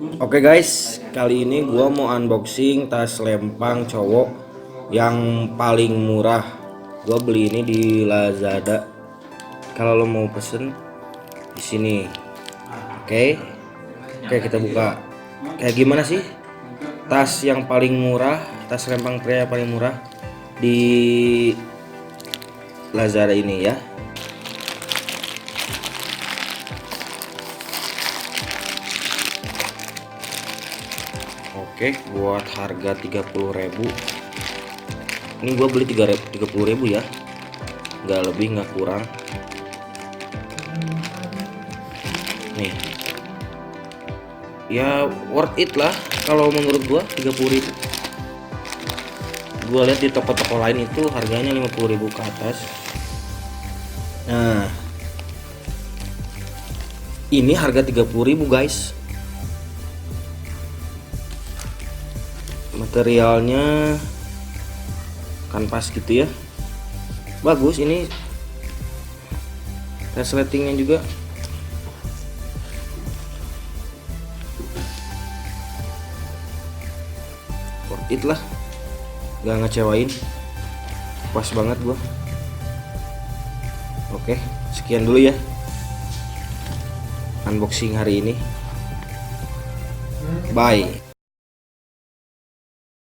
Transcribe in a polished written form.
Oke guys, kali ini gua mau unboxing tas lempang cowok yang paling murah. Gua beli ini di Lazada. Kalau lo mau pesen di sini. Oke. Oke, kita buka. Kayak gimana sih? Tas yang paling murah, tas lempang pria yang paling murah di Lazada ini ya. Oke, buat harga 30.000. Ini gua beli 30.000 ya, nggak lebih nggak kurang. Nih, ya worth it lah kalau menurut gua 30.000. Gua lihat di toko-toko lain itu harganya 50.000 ke atas. Nah, ini harga 30.000 guys. Materialnya kanvas gitu ya, bagus. Ini resletingnya juga worth it lah, gak ngecewain, pas banget gua. Oke, sekian dulu ya unboxing hari ini, bye.